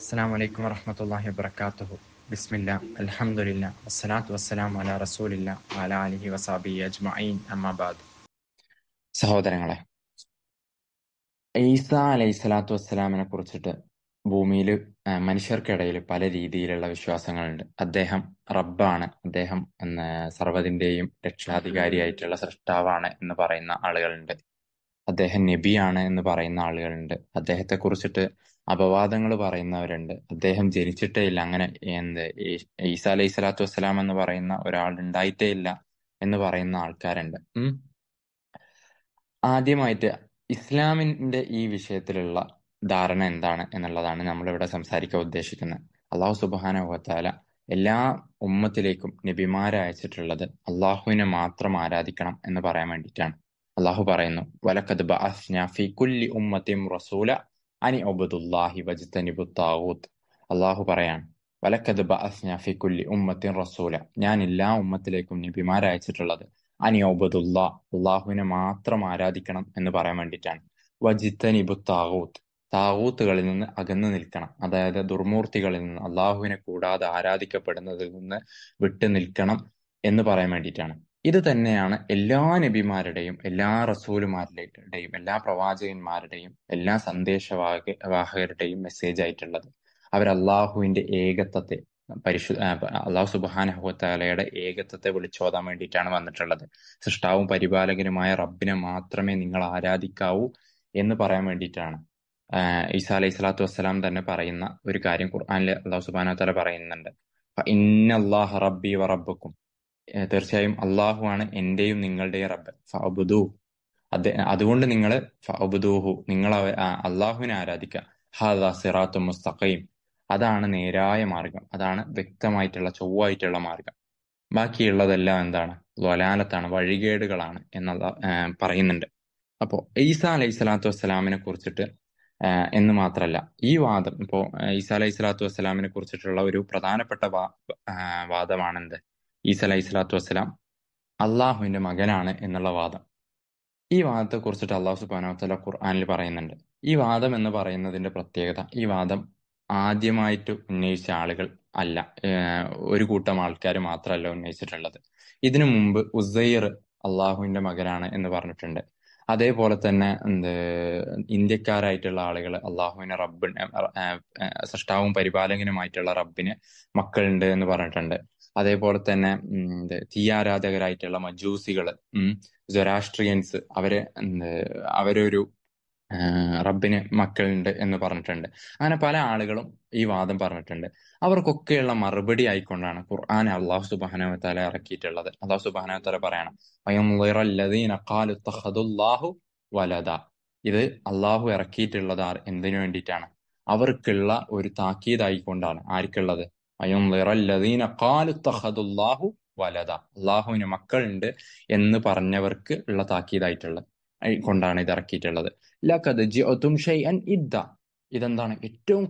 അസ്സലാമു അലൈക്കും വറഹ്മത്തുള്ളാഹി വബറകാതുഹു. ബിസ്മില്ലാ അൽഹംദുലില്ലാ വസ്സലാത്തു വസ്സലാമു അലാ റസൂലില്ലാ വഅലാ ആലിഹി വസഹ്ബിഹി അജ്മഈൻ അമ്മാ ബഅദ്. സഹോദരങ്ങളെ, ഈസാ അലൈഹിസ്സലാത്തു വസ്സലാമിനെ കുറിച്ചിട്ട് ഭൂമിയിൽ മനുഷ്യർക്കിടയിൽ പല രീതിയിലുള്ള വിശ്വാസങ്ങളുണ്ട്. അദ്ദേഹം റബ്ബാണ്, അദ്ദേഹം സർവ്വതിന്റെയും രക്ഷാധികാരിയായിട്ടുള്ള സൃഷ്ടാവാണ് എന്ന് പറയുന്ന ആളുകളുണ്ട്. അദ്ദേഹം നബിയാണ് എന്ന് പറയുന്ന ആളുകളുണ്ട്. അദ്ദേഹത്തെ കുറിച്ചിട്ട് അപവാദങ്ങൾ പറയുന്നവരുണ്ട്. അദ്ദേഹം ജനിച്ചിട്ടേ ഇല്ല, അങ്ങനെ ഈസാ അലൈഹി സ്വലാത്തു വസ്സലാം എന്ന് പറയുന്ന ഒരാൾ ഉണ്ടായിട്ടേ ഇല്ല എന്ന് പറയുന്ന ആൾക്കാരുണ്ട്. ആദ്യമായിട്ട് ഇസ്ലാമിന്റെ ഈ വിഷയത്തിലുള്ള ധാരണ എന്താണ് എന്നുള്ളതാണ് നമ്മളിവിടെ സംസാരിക്കാൻ ഉദ്ദേശിക്കുന്നത്. അള്ളാഹു സുബ്ഹാനഹു വ തആല എല്ലാ ഉമ്മത്തിലേക്കും നബിമാരെ അയച്ചിട്ടുള്ളത് അള്ളാഹുവിനെ മാത്രം ആരാധിക്കണം എന്ന് പറയാൻ വേണ്ടിയിട്ടാണ്. അള്ളാഹു പറയുന്നു, വലഖദ് ബഅസ്നാ ഫീ കുല്ലി ഉമ്മത്തിൻ റസൂല അനി ഉബ്ദുല്ലാഹി വജ്തനിബുത് താഗൂത്ത്. അള്ളാഹു പറയാണ്, വലഖദ് ബഅസ്നാ ഫീ കുല്ലി ഉമ്മത്തിൻ റസൂല, ഞാൻ എല്ലാ ഉമ്മത്തിലേക്കും നബിമാരെ അയച്ചിട്ടുള്ളത് അനി ഉബ്ദുല്ലാ, അള്ളാഹുവിനെ മാത്രം ആരാധിക്കണം എന്ന് പറയാൻ വേണ്ടിയിട്ടാണ്. വജ്തനിബുത് താഗൂത്ത്, താഗൂത്തുകളിൽ നിന്ന് അകന്നു നിൽക്കണം, അതായത് ദുർമൂർത്തികളിൽ നിന്ന്, അള്ളാഹുവിനെ കൂടാതെ ആരാധിക്കപ്പെടുന്നതിൽ നിന്ന് വിട്ടു നിൽക്കണം എന്ന് പറയാൻ വേണ്ടിയിട്ടാണ്. ഇത് തന്നെയാണ് എല്ലാ നബിമാരുടെയും എല്ലാ റസൂലുമാരുടെയും എല്ലാ പ്രവാചകന്മാരുടെയും എല്ലാ വാഹകരുടെയും മെസ്സേജ് ആയിട്ടുള്ളത്. അവർ അള്ളാഹുവിന്റെ ഏകത്വത്തെ അള്ളാഹു സുബ്ഹാനഹു വ തആലയുടെ ഏകത്വത്തെ വിളിച്ചോതാൻ വേണ്ടിയിട്ടാണ് വന്നിട്ടുള്ളത്. സൃഷ്ടാവും പരിപാലകനുമായ റബ്ബിനെ മാത്രമേ നിങ്ങൾ ആരാധിക്കാവൂ എന്ന് പറയാൻ വേണ്ടിയിട്ടാണ്. ഈസാ അലൈഹി സ്വലാത്തു വസ്സലാം തന്നെ പറയുന്ന ഒരു കാര്യം ഖുർആനിൽ അള്ളാഹു സുബ്ഹാനഹു വ തആല പറയുന്നുണ്ട്, ഇന്നല്ലാഹ റബ്ബി വ റബ്ബുക്കും, തീർച്ചയായും അള്ളാഹു ആണ് എന്റെയും നിങ്ങളുടെയും റബ്ബ്, ഫഅബ്ദൂ, അതുകൊണ്ട് നിങ്ങൾ ഫഅബ്ദൂഹു, നിങ്ങൾ അള്ളാഹുവിനെ ആരാധിക്കുക, ഹാദാ സിറാത്തും മുസ്തഖീം, അതാണ് നേരായ മാർഗം, അതാണ് വ്യക്തമായിട്ടുള്ള ചൊവ്വായിട്ടുള്ള മാർഗം. ബാക്കിയുള്ളതെല്ലാം എന്താണ്? ളലാലത്താണ്, വഴികേടുകളാണ് എന്നുള്ള പറയുന്നുണ്ട്. അപ്പോൾ ഈസാ അലൈഹി സ്വലാത്തു വസ്സലാമിനെ കുറിച്ചിട്ട് എന്ന് മാത്രമല്ല, ഈ വാദം ഇപ്പോൾ ഈസാ അലൈഹി സ്വലാത്തു വസ്സലാമിനെ കുറിച്ചിട്ടുള്ള ഒരു പ്രധാനപ്പെട്ട വാദമാണ് എന്ത്? ഈസാ അലൈഹി സ്വലാത്തു വസ്സലാം അള്ളാഹുവിന്റെ മകനാണ് എന്നുള്ള വാദം. ഈ വാദത്തെ കുറിച്ചിട്ട് അള്ളാഹു സുബ്ഹാനഹു വ തആല ഖുർആനിൽ പറയുന്നുണ്ട്. ഈ വാദം എന്ന് പറയുന്നതിന്റെ പ്രത്യേകത, ഈ വാദം ആദ്യമായിട്ട് ഉന്നയിച്ച ആളുകൾ അല്ല, ഒരു കൂട്ടം ആൾക്കാർ മാത്രമല്ല ഉന്നയിച്ചിട്ടുള്ളത്. ഇതിനു മുമ്പ് ഉസൈർ അള്ളാഹുവിന്റെ മകനാണ് എന്ന് പറഞ്ഞിട്ടുണ്ട്. അതേപോലെ തന്നെ ഇന്ത്യക്കാരായിട്ടുള്ള ആളുകൾ അള്ളാഹുവിനെ സൃഷ്ടാവും പരിപാലകനുമായിട്ടുള്ള റബ്ബിന് മക്കളുണ്ട് എന്ന് പറഞ്ഞിട്ടുണ്ട്. അതേപോലെ തന്നെ തീയാരാധകരായിട്ടുള്ള മജൂസികള്, സൊറാസ്ട്രിയൻസ്, അവരൊരു റബ്ബിന് മക്കളുണ്ട് എന്ന് പറഞ്ഞിട്ടുണ്ട്. അങ്ങനെ പല ആളുകളും ഈ വാദം പറഞ്ഞിട്ടുണ്ട്. അവർക്കൊക്കെയുള്ള മറുപടി ആയിക്കൊണ്ടാണ് ഖുർആൻ അള്ളാഹു സുബ്ഹാനഹു വ തആല ഇറക്കിയിട്ടുള്ളത്. അള്ളാഹു സുബ്ഹാനഹു വ തആല പറയണം, വയൻളിറല്ലദീന ഖാലു ഇത്തഖദുല്ലാഹു വലദ. ഇത് അള്ളാഹു ഇറക്കിയിട്ടുള്ളത് എന്തിനു വേണ്ടിയിട്ടാണ്? അവർക്കുള്ള ഒരു താക്കീതായിക്കൊണ്ടാണ്. ആർക്കുള്ളത്? വയൻളിറല്ലദീന ഖാലു ഇത്തഖദുല്ലാഹു വലദ, അള്ളാഹുവിന് മക്കളുണ്ട് എന്ന് പറഞ്ഞവർക്ക് ഉള്ള താക്കീതായിട്ടുള്ള കൊണ്ടാണ് ഇത് ഇറക്കിയിട്ടുള്ളത്. ലഖദ് ജിഅതും ഷൈഅൻ ഇദ്ദ, ഇതെന്താണ്? ഏറ്റവും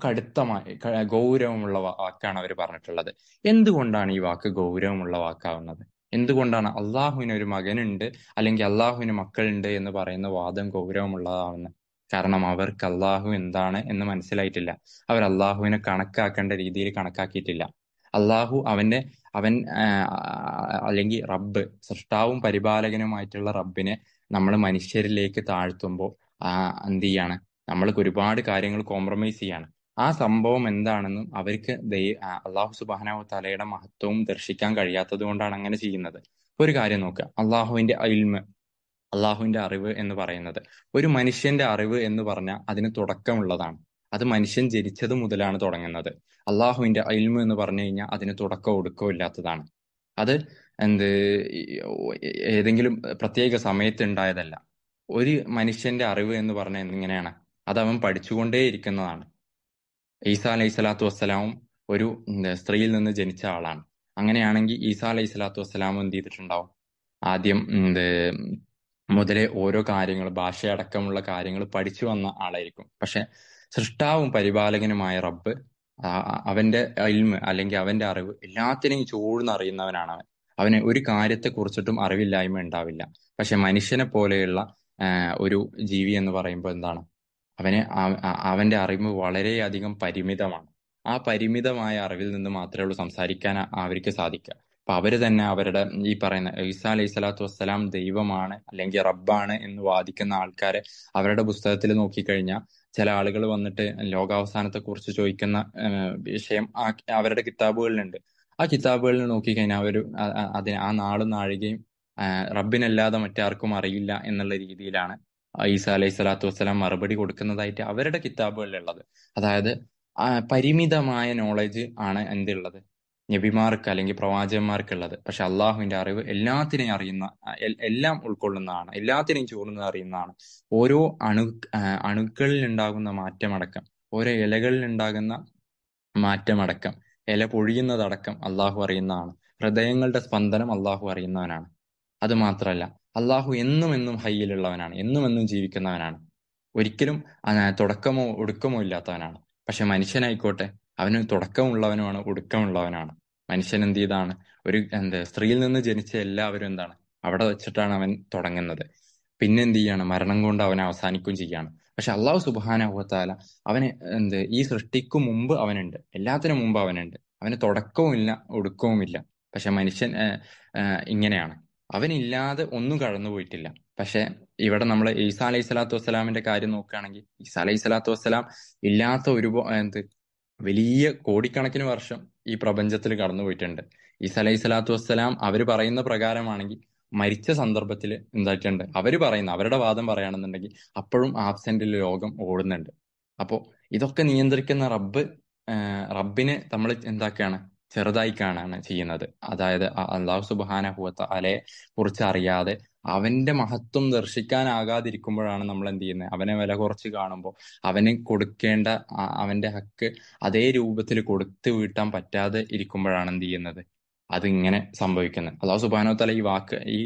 ഗൗരവമുള്ള വാക്കാണ് അവർ പറഞ്ഞിട്ടുള്ളത്. എന്തുകൊണ്ടാണ് ഈ വാക്ക് ഗൗരവമുള്ള വാക്കാവുന്നത്? എന്തുകൊണ്ടാണ് അള്ളാഹുവിന് ഒരു മകനുണ്ട് അല്ലെങ്കിൽ അള്ളാഹുവിന് മക്കളുണ്ട് എന്ന് പറയുന്ന വാദം ഗൗരവമുള്ളതാവുന്നത്? കാരണം അവർക്ക് അള്ളാഹു എന്താണ് എന്ന് മനസ്സിലായിട്ടില്ല. അവർ അള്ളാഹുവിനെ കണക്കാക്കേണ്ട രീതിയിൽ കണക്കാക്കിയിട്ടില്ല. അള്ളാഹു അവൻ അല്ലെങ്കിൽ റബ്ബ്, സൃഷ്ടാവും പരിപാലകനുമായിട്ടുള്ള റബ്ബിനെ നമ്മൾ മനുഷ്യരിലേക്ക് താഴ്ത്തുമ്പോൾ എന്ത് ചെയ്യാണ്? നമ്മൾക്ക് ഒരുപാട് കാര്യങ്ങൾ കോംപ്രമൈസ് ചെയ്യാണ്. ആ സംഭവം എന്താണെന്നും അവർക്ക് അള്ളാഹു സുബ്ഹാനഹു വ തആലയുടെ മഹത്വവും ദർശിക്കാൻ കഴിയാത്തത് കൊണ്ടാണ് അങ്ങനെ ചെയ്യുന്നത്. ഒരു കാര്യം നോക്കുക, അള്ളാഹുവിന്റെ അറിവ് എന്ന് പറയുന്നത്, ഒരു മനുഷ്യന്റെ അറിവ് എന്ന് പറഞ്ഞാൽ അതിന് തുടക്കമുള്ളതാണ്. അത് മനുഷ്യൻ ജനിച്ചത് മുതലാണ് തുടങ്ങുന്നത്. അള്ളാഹുവിന്റെ ഇൽമ് എന്ന് പറഞ്ഞു കഴിഞ്ഞാൽ അതിന് തുടക്കവും ഒടുക്കവും ഇല്ലാത്തതാണ്. അത് ഏതെങ്കിലും പ്രത്യേക സമയത്ത് ഉണ്ടായതല്ല. ഒരു മനുഷ്യന്റെ അറിവ് എന്ന് പറഞ്ഞാൽ എങ്ങനെയാണ്? അത് അവൻ പഠിച്ചുകൊണ്ടേയിരിക്കുന്നതാണ്. ഈസാ അലൈഹി സ്വലാത്തു വസ്സലാമും ഒരു സ്ത്രീയിൽ നിന്ന് ജനിച്ച ആളാണ്. അങ്ങനെയാണെങ്കിൽ ഈസാ അലൈഹി സ്വലാത്തു വസ്സലാമും എന്ത് ചെയ്തിട്ടുണ്ടാവും? ആദ്യം മുതലേ ഓരോ കാര്യങ്ങൾ, ഭാഷയടക്കമുള്ള കാര്യങ്ങൾ പഠിച്ചു വന്ന ആളായിരിക്കും. പക്ഷെ സൃഷ്ടാവും പരിപാലകനുമായ റബ്ബ്, അവന്റെ ഇൽമ് അല്ലെങ്കിൽ അവന്റെ അറിവ് എല്ലാത്തിനെയും ചൂഴ്ന്നറിയുന്നവനാണ് അവൻ. അവന് ഒരു കാര്യത്തെ കുറിച്ചിട്ടും അറിവില്ലായ്മ ഉണ്ടാവില്ല. പക്ഷെ മനുഷ്യനെ പോലെയുള്ള ഒരു ജീവി എന്ന് പറയുമ്പോൾ എന്താണ്? അവന്റെ അറിവ് വളരെയധികം പരിമിതമാണ്. ആ പരിമിതമായ അറിവിൽ നിന്ന് മാത്രമേ ഉള്ളൂ സംസാരിക്കാൻ അവർക്ക് സാധിക്കുക. അപ്പൊ അവര് തന്നെ അവരുടെ ഈ പറയുന്ന ഈസാ അലൈഹി സ്വലാത്തു വസ്സലാം ദൈവമാണ് അല്ലെങ്കിൽ റബ്ബാണ് എന്ന് വാദിക്കുന്ന ആൾക്കാരെ അവരുടെ പുസ്തകത്തിൽ നോക്കിക്കഴിഞ്ഞാൽ ചില ആളുകൾ വന്നിട്ട് ലോകാവസാനത്തെ കുറിച്ച് ചോദിക്കുന്ന വിഷയം അവരുടെ കിതാബുകളിലുണ്ട്. ആ കിതാബുകളിൽ നോക്കിക്കഴിഞ്ഞാൽ അവർ അതിന് ആ നാളും നാഴികയും റബ്ബിനല്ലാതെ മറ്റാർക്കും അറിയില്ല എന്നുള്ള രീതിയിലാണ് ഈസാ അലൈഹി സ്വലാത്തു വസ്സലാം മറുപടി കൊടുക്കുന്നതായിട്ട് അവരുടെ കിതാബുകളിലുള്ളത്. അതായത് പരിമിതമായ നോളജ് ആണ് എന്തുള്ളത്, നബിമാർക്ക് അല്ലെങ്കിൽ പ്രവാചകന്മാർക്കുള്ളത്. പക്ഷെ അള്ളാഹുവിന്റെ അറിവ് എല്ലാത്തിനെയും അറിയുന്ന, എല്ലാം ഉൾക്കൊള്ളുന്നതാണ്, എല്ലാത്തിനെയും ചോർന്ന് അറിയുന്നതാണ്. ഓരോ അണുക്കളിൽ ഉണ്ടാകുന്ന മാറ്റമടക്കം, ഓരോ ഇലകളിൽ ഉണ്ടാകുന്ന മാറ്റമടക്കം, ഇല പൊഴിയുന്നതടക്കം അള്ളാഹു അറിയുന്നതാണ്. ഹൃദയങ്ങളുടെ സ്പന്ദനം അള്ളാഹു അറിയുന്നവനാണ്. അത് മാത്രമല്ല, അള്ളാഹു എന്നും എന്നും ഹയ്യിലുള്ളവനാണ്, എന്നും എന്നും ജീവിക്കുന്നവനാണ്, ഒരിക്കലും തുടക്കമോ ഒടുക്കമോ ഇല്ലാത്തവനാണ്. പക്ഷെ മനുഷ്യനായിക്കോട്ടെ, അവന് തുടക്കമുള്ളവനുമാണ്, ഒടുക്കമുള്ളവനാണ്. മനുഷ്യൻ എന്ത് ചെയ്താണ്, സ്ത്രീയിൽ നിന്ന് ജനിച്ച എല്ലാവരും എന്താണ്, അവിടെ വെച്ചിട്ടാണ് അവൻ തുടങ്ങുന്നത്. പിന്നെ എന്ത് ചെയ്യാണ്, മരണം കൊണ്ട് അവൻ അവസാനിക്കുകയും ചെയ്യാണ്. പക്ഷെ അള്ളാഹു സുബ്ഹാനഹു വ തആല അവന് ഈ സൃഷ്ടിക്കു മുമ്പ് അവനുണ്ട്, എല്ലാത്തിനും മുമ്പ് അവനുണ്ട്. അവന് തുടക്കവുമില്ല ഒടുക്കവുമില്ല. പക്ഷെ മനുഷ്യൻ ഇങ്ങനെയാണ്, അവനില്ലാതെ ഒന്നും കടന്നു പോയിട്ടില്ല. പക്ഷെ ഇവിടെ നമ്മൾ ഈസാ അലൈഹി സ്വലാത്തു വസ്സലാമിന്റെ കാര്യം നോക്കുകയാണെങ്കിൽ, ഈസാ അലൈഹി സ്വലാത്തു വസ്സലാം ഇല്ലാത്ത വലിയ കോടിക്കണക്കിന് വർഷം ഈ പ്രപഞ്ചത്തിൽ കടന്നു പോയിട്ടുണ്ട്. ഈസാ അലൈഹി സ്വലാത്തു വസ്സലാം അവർ പറയുന്ന പ്രകാരമാണെങ്കിൽ മരിച്ച സന്ദർഭത്തിൽ എന്തായിട്ടുണ്ട്, അവരുടെ വാദം പറയുകയാണെന്നുണ്ടെങ്കിൽ അപ്പോഴും ആബ്സെന്റിൽ ലോകം ഓടുന്നുണ്ട്. അപ്പോ ഇതൊക്കെ നിയന്ത്രിക്കുന്ന റബ്ബിനെ നമ്മൾ എന്താക്കുകയാണ്, ചെറുതായി കാണാണ് ചെയ്യുന്നത്. അതായത് അള്ളാഹു സുബ്ഹാനഹു വ തആലയെ കുറിച്ച് അറിയാതെ അവന്റെ മഹത്വം ദർശിക്കാനാകാതിരിക്കുമ്പോഴാണ് നമ്മൾ എന്ത് ചെയ്യുന്നത്, അവനെ വില കുറച്ച് കാണുമ്പോൾ അവന് കൊടുക്കേണ്ട അവന്റെ ഹക്ക് അതേ രൂപത്തിൽ കൊടുത്തു വീട്ടാൻ പറ്റാതെ ഇരിക്കുമ്പോഴാണ് എന്ത് ചെയ്യുന്നത്, അതിങ്ങനെ സംഭവിക്കുന്നത്. അള്ളാഹു സുബ്ഹാനഹു വ തആല ഈ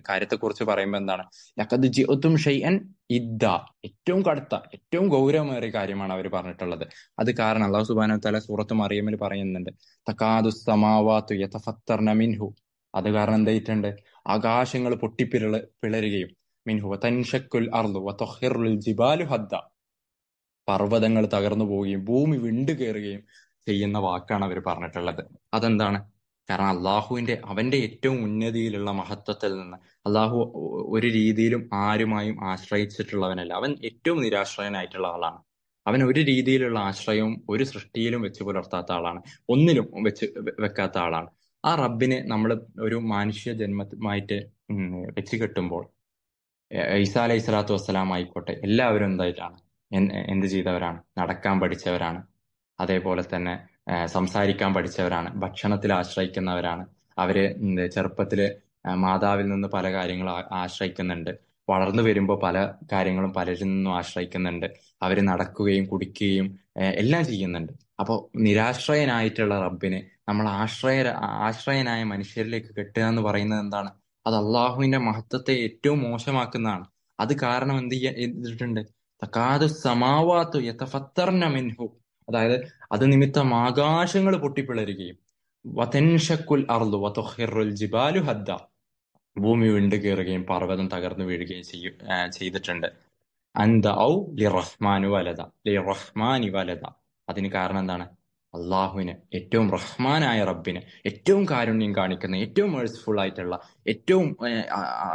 കാര്യത്തെക്കുറിച്ച് പറയുമ്പോൾ എന്താണ്, ലഖദ് ജിഅ്തും ഷൈഅൻ ഇദ്ദാ, ഏറ്റവും കടുത്ത ഏറ്റവും ഗൗരവമേറിയ കാര്യമാണ് അവർ പറഞ്ഞിട്ടുള്ളത്. അത് കാരണം അള്ളാഹു സുബ്ഹാനഹു വ തആല സൂറത്ത് മറിയമിൽ പറയുന്നുണ്ട്, തകാദു സമാവാതു യതഫത്തർന മിൻഹു. അത് കാരണം എന്തായിട്ടുണ്ട്, ആകാശങ്ങൾ പിളരുകയും, മിൻഹു വതൻഷക്കുൽ അർളു വതഖിറുൽ ജിബാലു ഹദ്ദ, പർവ്വതങ്ങൾ തകർന്നു പോവുകയും ഭൂമി വിണ്ടു കയറുകയും ചെയ്യുന്ന വാക്കാണ് അവർ പറഞ്ഞിട്ടുള്ളത്. അതെന്താണ്? കാരണം അവന്റെ ഏറ്റവും ഉന്നതിയിലുള്ള മഹത്വത്തിൽ നിന്ന് അള്ളാഹു ഒരു രീതിയിലും ആരുമായും ആശ്രയിച്ചിട്ടുള്ളവനല്ല. അവൻ ഏറ്റവും നിരാശ്രയനായിട്ടുള്ള ആളാണ്. അവൻ ഒരു രീതിയിലുള്ള ആശ്രയവും ഒരു സൃഷ്ടിയിലും വെച്ച് പുലർത്താത്ത ആളാണ്, ഒന്നിലും വെക്കാത്ത ആളാണ്. ആ റബ്ബിനെ നമ്മൾ ഒരു മനുഷ്യ ജന്മമായിട്ട് വെച്ച് കെട്ടുമ്പോൾ, ഈസാ അലൈഹി സ്വലാത്തു വസ്സലാം ആയിക്കോട്ടെ, എല്ലാവരും എന്തായിട്ടാണ്, എന്ത് ചെയ്തവരാണ്, നടക്കാൻ പഠിച്ചവരാണ്, അതേപോലെ തന്നെ സംസാരിക്കാൻ പഠിച്ചവരാണ്, ഭക്ഷണത്തിൽ ആശ്രയിക്കുന്നവരാണ്. അവര് ചെറുപ്പത്തില് മാതാവിൽ നിന്ന് പല കാര്യങ്ങളും ആശ്രയിക്കുന്നുണ്ട്. വളർന്നു വരുമ്പോൾ പല കാര്യങ്ങളും പലരിൽ നിന്നും ആശ്രയിക്കുന്നുണ്ട്. അവര് നടക്കുകയും കുടിക്കുകയും എല്ലാം ചെയ്യുന്നുണ്ട്. അപ്പോൾ നിരാശ്രയനായിട്ടുള്ള റബ്ബിനെ നമ്മൾ ആശ്രയനായ മനുഷ്യരിലേക്ക് കെട്ടുക എന്ന് പറയുന്നത് എന്താണ്? അത് അള്ളാഹുവിന്റെ മഹത്വത്തെ ഏറ്റവും മോശമാക്കുന്നതാണ്. അത് കാരണം ചെയ്തിട്ടുണ്ട്, തകാദു സമാവാതു യതഫത്തർന മിൻഹു, അതായത് അത് നിമിത്തം ആകാശങ്ങൾ പൊട്ടിപ്പിളരുകയും, വതൻഷക്കുൽ അർളു വതുഖിറുൽ ജിബാലു ഹദ്ദ, ഭൂമി വിണ്ടു കയറുകയും പർവ്വതം തകർന്നു വീഴുകയും ചെയ്തിട്ടുണ്ട്. അന്ത ഔ ലിറഹ്മാനി വലത. അതിന് കാരണം എന്താണ്? അള്ളാഹുവിന്, ഏറ്റവും റഹ്മാനായ റബ്ബിന്, ഏറ്റവും കാരുണ്യം കാണിക്കുന്ന, ഏറ്റവും മേഴ്സിഫുൾ ആയിട്ടുള്ള, ഏറ്റവും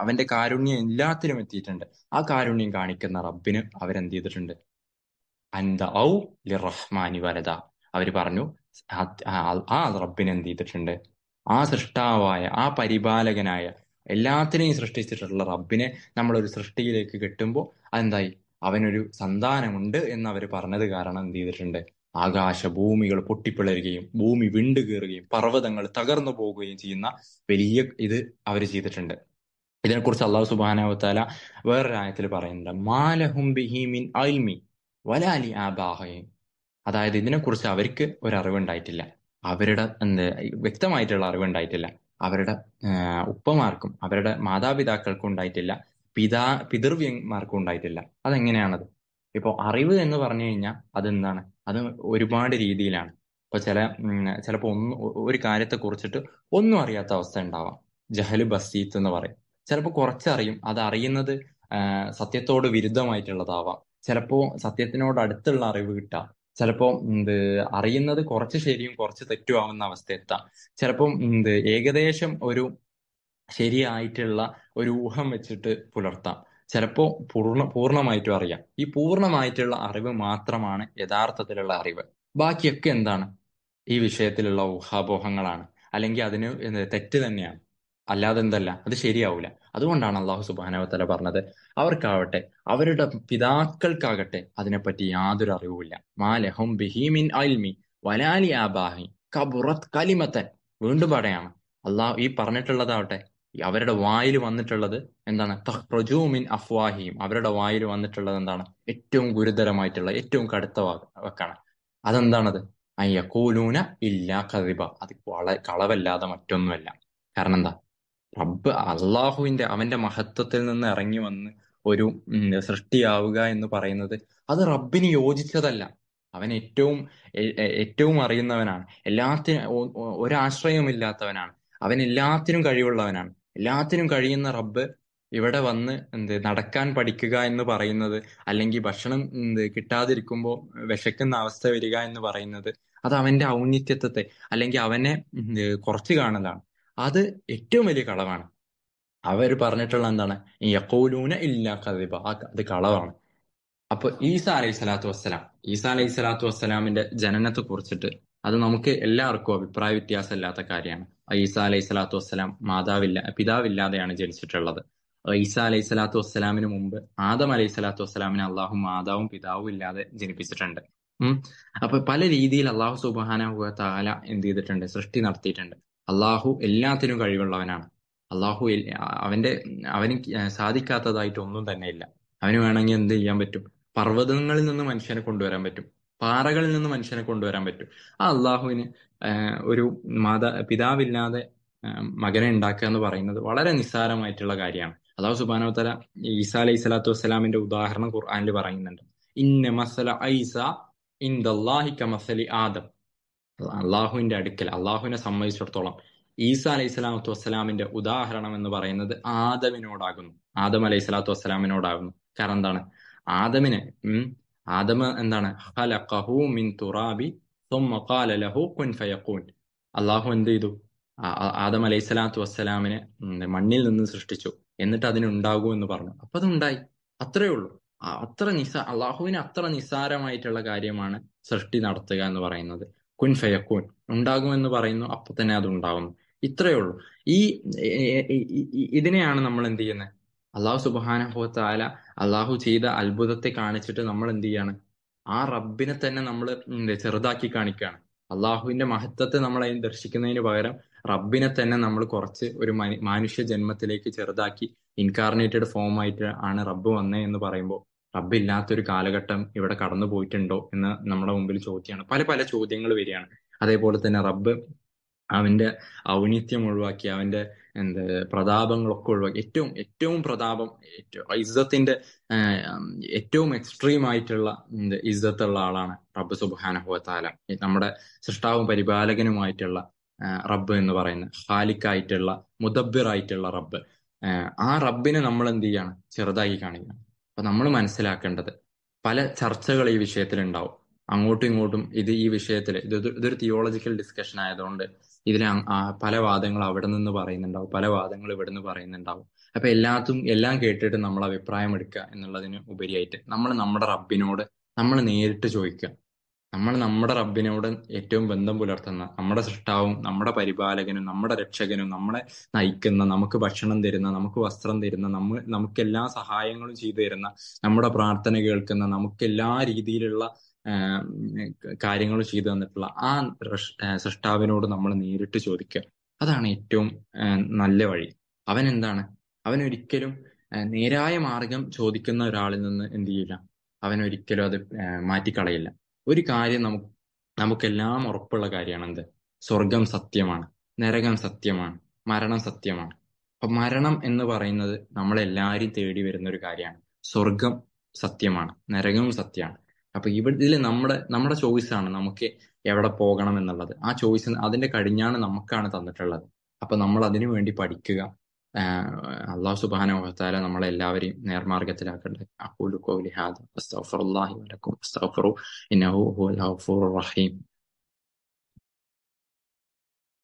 അവന്റെ കാരുണ്യം എല്ലാത്തിലും എത്തിയിട്ടുണ്ട്. ആ കാരുണ്യം കാണിക്കുന്ന റബ്ബിന് അവരെന്ത് ചെയ്തിട്ടുണ്ട്, അന്ത ഔ ലിറഹ്മാനി വലത. അവര് പറഞ്ഞു, ആ റബ്ബിന് എന്ത് ചെയ്തിട്ടുണ്ട്, ആ സൃഷ്ടാവായ, ആ പരിപാലകനായ, എല്ലാത്തിനെയും സൃഷ്ടിച്ചിട്ടുള്ള റബ്ബിനെ നമ്മളൊരു സൃഷ്ടിയിലേക്ക് കെട്ടുമ്പോൾ അതെന്തായി, അവനൊരു സന്താനമുണ്ട് എന്ന് അവർ പറഞ്ഞത് കാരണം എന്ത് ചെയ്തിട്ടുണ്ട്, ഭൂമികൾ പൊട്ടിപ്പിളരുകയും ഭൂമി വിണ്ടു കയറുകയും പർവ്വതങ്ങൾ തകർന്നു പോവുകയും ചെയ്യുന്ന വലിയ ഇത് അവർ ചെയ്തിട്ടുണ്ട്. ഇതിനെക്കുറിച്ച് അള്ളാഹു സുബ്ഹാനഹു വ തആല വേറൊരു ആയത്തിൽ പറയുന്നുണ്ട്, മാലഹും ബിഹി മിൻ ഇൽമി വലാ ലി ആബാഇഹിം. അതായത് ഇതിനെക്കുറിച്ച് അവർക്ക് ഒരു അറിവുണ്ടായിട്ടില്ല, അവരുടെ വ്യക്തമായിട്ടുള്ള അറിവുണ്ടായിട്ടില്ല, അവരുടെ ഉപ്പമാർക്കും അവരുടെ മാതാപിതാക്കൾക്കും ഉണ്ടായിട്ടില്ല, പിതൃവ്യന്മാർക്കും ഉണ്ടായിട്ടില്ല. അതെങ്ങനെയാണത്? ഇപ്പൊ അറിവ് എന്ന് പറഞ്ഞു കഴിഞ്ഞാൽ അതെന്താണ്, അത് ഒരുപാട് രീതിയിലാണ്. ഇപ്പൊ ചിലപ്പോ ഒരു കാര്യത്തെ കുറിച്ചിട്ട് ഒന്നും അറിയാത്ത അവസ്ഥ ഉണ്ടാവാം, ജഹല് ബസീത്ത് എന്ന് പറയും. ചിലപ്പോൾ കുറച്ചറിയും, അത് അറിയുന്നത് സത്യത്തോട് വിരുദ്ധമായിട്ടുള്ളതാവാം. ചിലപ്പോ സത്യത്തിനോട് അടുത്തുള്ള അറിവ് കിട്ടാം, ചിലപ്പോ അറിയുന്നത് കുറച്ച് ശരിയും കുറച്ച് തെറ്റും ആവുന്ന അവസ്ഥ എത്താം. ചിലപ്പം ഏകദേശം ഒരു ശരിയായിട്ടുള്ള ഒരു ഊഹം വെച്ചിട്ട് പുലർത്താം. ചിലപ്പോ പൂർണ്ണമായിട്ടും അറിയാം. ഈ പൂർണ്ണമായിട്ടുള്ള അറിവ് മാത്രമാണ് യഥാർത്ഥത്തിലുള്ള അറിവ്. ബാക്കിയൊക്കെ എന്താണ്? ഈ വിഷയത്തിലുള്ള ഊഹാപോഹങ്ങളാണ്, അല്ലെങ്കിൽ അതിന് തെറ്റ് തന്നെയാണ്. അല്ലാതെ എന്തല്ല, അത് ശരിയാവൂല. അതുകൊണ്ടാണ് അള്ളാഹു സുബ്ഹാനഹു വ തആല പറഞ്ഞത്, അവർക്കാവട്ടെ അവരുടെ പിതാക്കൾക്കാകട്ടെ അതിനെപ്പറ്റി യാതൊരു അറിവുമില്ല. മാ ലഹും ബിഹി മിൻ ഇൽമി വലാ ലിആബാഇ കബുറത് കലിമത്തൻ. വീണ്ടും പറയാണ്, അള്ളാഹു ഈ പറഞ്ഞിട്ടുള്ളതാവട്ടെ അവരുടെ വായിൽ വന്നിട്ടുള്ളത് എന്താണ്? തഖ്റുജു മിൻ അഫ്വാഹിഹിം. അവരുടെ വായിൽ വന്നിട്ടുള്ളത് എന്താണ്? ഏറ്റവും ഗുരുതരമായിട്ടുള്ള ഏറ്റവും കടുത്ത വാക്കാണ്. അതെന്താണത്? യഖൂലൂന ഇല്ലാ കദിബ. അത് കളവല്ലാതെ മറ്റൊന്നുമല്ല. കാരണം എന്താ? റബ്ബ് അള്ളാഹുവിന്റെ അവന്റെ മഹത്വത്തിൽ നിന്ന് ഇറങ്ങി വന്ന് ഒരു സൃഷ്ടിയാവുക എന്ന് പറയുന്നത് അത് റബ്ബിന് യോജിച്ചതല്ല. അവൻ ഏറ്റവും അറിയുന്നവനാണ്. ഒരാശ്രയവുമില്ലാത്തവനാണ്. അവൻ എല്ലാത്തിനും കഴിവുള്ളവനാണ്. എല്ലാത്തിനും കഴിയുന്ന റബ്ബ് ഇവിടെ വന്ന് നടക്കാൻ പഠിക്കുക എന്ന് പറയുന്നത്, അല്ലെങ്കിൽ ഭക്ഷണം കിട്ടാതിരിക്കുമ്പോൾ വിശക്കുന്ന അവസ്ഥ വരിക എന്ന് പറയുന്നത്, അത് അവന്റെ ഔന്നിത്യത്തെ അല്ലെങ്കിൽ അവനെ കുറച്ച് കാണലാണ്. അത് ഏറ്റവും വലിയ കളവാണ്. അവർ പറഞ്ഞിട്ടുള്ള എന്താണ്? യഖൂലൂന ഇല്ലാ കദിബ. അത് കളവാണ്. അപ്പൊ ഈസ അലൈഹി സ്വലാത്തു വസ്സലാമിന്റെ ജനനത്തെ കുറിച്ചിട്ട് അത് നമുക്ക് എല്ലാവർക്കും അഭിപ്രായ വ്യത്യാസമില്ലാത്ത കാര്യമാണ്. ഈസ അലൈഹി സ്വലാത്തു വസ്സലാം പിതാവില്ലാതെയാണ് ജനിച്ചിട്ടുള്ളത്. ഈസ അലൈഹി സ്വലാത്തു വസ്സലാമിന് മുമ്പ് ആദം അലൈഹി സ്വലാത്തു വസ്സലാമിനെ അള്ളാഹു മാതാവും പിതാവും ഇല്ലാതെ ജനിപ്പിച്ചിട്ടുണ്ട്. ഉം അപ്പൊ പല രീതിയിൽ അള്ളാഹു സുബ്ഹാനഹു വ തആല എന്ത് ചെയ്തിട്ടുണ്ട്? സൃഷ്ടി നടത്തിയിട്ടുണ്ട്. അള്ളാഹു എല്ലാത്തിനും കഴിവുള്ളവനാണ്. അള്ളാഹു അവന് സാധിക്കാത്തതായിട്ട് ഒന്നും തന്നെ ഇല്ല. അവന് വേണമെങ്കിൽ എന്ത് ചെയ്യാൻ പറ്റും? പർവ്വതങ്ങളിൽ നിന്ന് മനുഷ്യനെ കൊണ്ടുവരാൻ പറ്റും. പാറകളിൽ നിന്ന് മനുഷ്യനെ കൊണ്ടുവരാൻ പറ്റും. ആ അള്ളാഹുവിന് ഒരു പിതാവില്ലാതെ മകനെ ഉണ്ടാക്കുക എന്ന് പറയുന്നത് വളരെ നിസ്സാരമായിട്ടുള്ള കാര്യമാണ്. അള്ളാഹു സുബ്ഹാനഹു വ തആല ഈസാ അലൈഹി സ്വലാത്തു വസ്സലാമിന്റെ ഉദാഹരണം ഖുർആനിൽ പറയുന്നുണ്ട്. ഇന്ന മസല ഐസ ഇൻദല്ലാഹി കമസലി ആദം. അള്ളാഹുവിന്റെ അടുക്കൽ, അള്ളാഹുവിനെ സംബന്ധിച്ചിടത്തോളം ഈസ അലൈഹി സ്വലാത്തു വസ്സലാമിന്റെ ഉദാഹരണം എന്ന് പറയുന്നത് ആദം അലൈഹി സ്വലാത്തു വസ്സലാമിനോടാകുന്നു. കാരണം എന്താണ്? ആദമിന് ആദമ എന്താണ്? ഖലഖഹു മിൻ തുറാബി സുമ്മ ഖാല ലഹു കുൻ ഫയഖൂൻ. അള്ളാഹു എന്ത് ചെയ്തു? ആദം അലൈഹി സ്വലാത്തു വസ്സലാമിനെ മണ്ണിൽ നിന്ന് സൃഷ്ടിച്ചു. എന്നിട്ട് അതിനുണ്ടാകൂ എന്ന് പറഞ്ഞു. അപ്പൊ അതുണ്ടായി. അത്രേ ഉള്ളൂ. അള്ളാഹുവിന് അത്ര നിസ്സാരമായിട്ടുള്ള കാര്യമാണ് സൃഷ്ടി നടത്തുക എന്ന് പറയുന്നത്. കുൻ ഫയക്കൂൻ, ഉണ്ടാകുമെന്ന് പറയുന്നു, അപ്പൊ തന്നെ അത് ഉണ്ടാവുന്നു. ഇത്രയേ ഉള്ളൂ. ഇതിനെയാണ് നമ്മൾ എന്ത് ചെയ്യുന്നത്? അള്ളാഹു സുബ്ഹാനഹു വ തആല അള്ളാഹു ചെയ്ത അത്ഭുതത്തെ കാണിച്ചിട്ട് നമ്മൾ എന്ത് ചെയ്യാണ്? ആ റബ്ബിനെ തന്നെ നമ്മൾ ചെറുതാക്കി കാണിക്കുകയാണ്. അള്ളാഹുവിന്റെ മഹത്വത്തെ നമ്മൾ അതിന് ദർശിക്കുന്നതിന് പകരം റബ്ബിനെ തന്നെ നമ്മൾ കുറച്ച് ഒരു മാനുഷ്യ ജന്മത്തിലേക്ക് ചെറുതാക്കി ഇൻകാർണേറ്റഡ് ഫോം ആയിട്ട് ആണ് റബ്ബ് വന്നേ എന്ന് പറയുമ്പോൾ, റബ്ബ് ഇല്ലാത്തൊരു കാലഘട്ടം ഇവിടെ കടന്നു പോയിട്ടുണ്ടോ എന്ന് നമ്മുടെ മുമ്പിൽ ചോദ്യമാണ്. പല പല ചോദ്യങ്ങൾ വരികയാണ്. അതേപോലെ തന്നെ റബ്ബ് അവന്റെ ഔന്നിത്യം ഒഴിവാക്കി, അവന്റെ പ്രതാപങ്ങളൊക്കെ ഒഴിവാക്കി, ഏറ്റവും പ്രതാപം, ഇസ്സത്തിന്റെ ഏറ്റവും എക്സ്ട്രീം ആയിട്ടുള്ള ഇസ്സത്തുള്ള ആളാണ് റബ്ബ് സുബ്ഹാനഹു വ തആല. നമ്മുടെ സൃഷ്ടാവും പരിപാലകനുമായിട്ടുള്ള റബ്ബ് എന്ന് പറയുന്നത്, ഖാലിക്കായിട്ടുള്ള മുദബ്ബിറായിട്ടുള്ള റബ്ബ്. ആ റബ്ബിനെ നമ്മൾ എന്ത് ചെയ്യാണ്? ചെറുതാക്കി കാണിക്കണം. അപ്പൊ നമ്മൾ മനസ്സിലാക്കേണ്ടത്, പല ചർച്ചകൾ ഈ വിഷയത്തിൽ ഉണ്ടാവും. അങ്ങോട്ടും ഇങ്ങോട്ടും ഈ വിഷയത്തിൽ ഇതൊരു തിയോളജിക്കൽ ഡിസ്കഷൻ ആയതുകൊണ്ട് ഇതിലെ പല വാദങ്ങൾ അവിടെ നിന്ന് പറയുന്നുണ്ടാവും, പല വാദങ്ങൾ ഇവിടെ നിന്ന് പറയുന്നുണ്ടാവും. അപ്പൊ എല്ലാം കേട്ടിട്ട് നമ്മൾ അഭിപ്രായം എടുക്കുക എന്നുള്ളതിന് ഉപരിയായിട്ട് നമ്മൾ നമ്മുടെ റബ്ബിനോട് നമ്മൾ നേരിട്ട് ചോദിക്കുക. നമ്മൾ നമ്മുടെ റബ്ബിനോട് ഏറ്റവും ബന്ധം പുലർത്തുന്ന, നമ്മുടെ സൃഷ്ടാവും നമ്മുടെ പരിപാലകനും നമ്മുടെ രക്ഷകനും നമ്മളെ നയിക്കുന്ന, നമുക്ക് ഭക്ഷണം തരുന്ന, നമുക്ക് വസ്ത്രം തരുന്ന, നമുക്ക് എല്ലാ സഹായങ്ങളും ചെയ്തു തരുന്ന, നമ്മുടെ പ്രാർത്ഥന കേൾക്കുന്ന, നമുക്ക് എല്ലാ രീതിയിലുള്ള കാര്യങ്ങളും ചെയ്തു തന്നിട്ടുള്ള ആ സൃഷ്ടാവിനോട് നമ്മൾ നേരിട്ട് ചോദിക്കുക. അതാണ് ഏറ്റവും നല്ല വഴി. അവൻ എന്താണ്? അവൻ ഒരിക്കലും നേരായ മാർഗം ചോദിക്കുന്ന ഒരാളിൽ നിന്ന് എന്ത് ചെയ്യില്ല? അവൻ ഒരിക്കലും അത് മാറ്റിക്കളയില്ല. ഒരു കാര്യം നമുക്കെല്ലാം ഉറപ്പുള്ള കാര്യമാണ്. എന്ത്? സ്വർഗം സത്യമാണ്, നരകം സത്യമാണ്, മരണം സത്യമാണ്. അപ്പൊ മരണം എന്ന് പറയുന്നത് നമ്മളെല്ലാരും തേടി വരുന്ന ഒരു കാര്യമാണ്. സ്വർഗം സത്യമാണ്, നരകവും സത്യമാണ്. അപ്പൊ ഇതിൽ നമ്മുടെ ചോയ്സാണ് നമുക്ക് എവിടെ പോകണം എന്നുള്ളത്. ആ ചോയ്സ്, അതിന്റെ കടിഞ്ഞാണ് നമുക്കാണ് തന്നിട്ടുള്ളത്. അപ്പൊ നമ്മൾ അതിനു വേണ്ടി പഠിക്കുക, അള്ളാഹു സുബ്ഹാനഹു വ തആല നമ്മളെല്ലാവരെയും നേർമാർഗത്തിലാക്കട്ടെ. അഖൂലു ഖൗലി ഹാദാ അസ്തഗ്ഫിറുല്ലാഹി വലക്കും വസ്തഗ്ഫിറു ഇന്നഹു ഹുവൽ ഗഫൂറുർ റഹീം.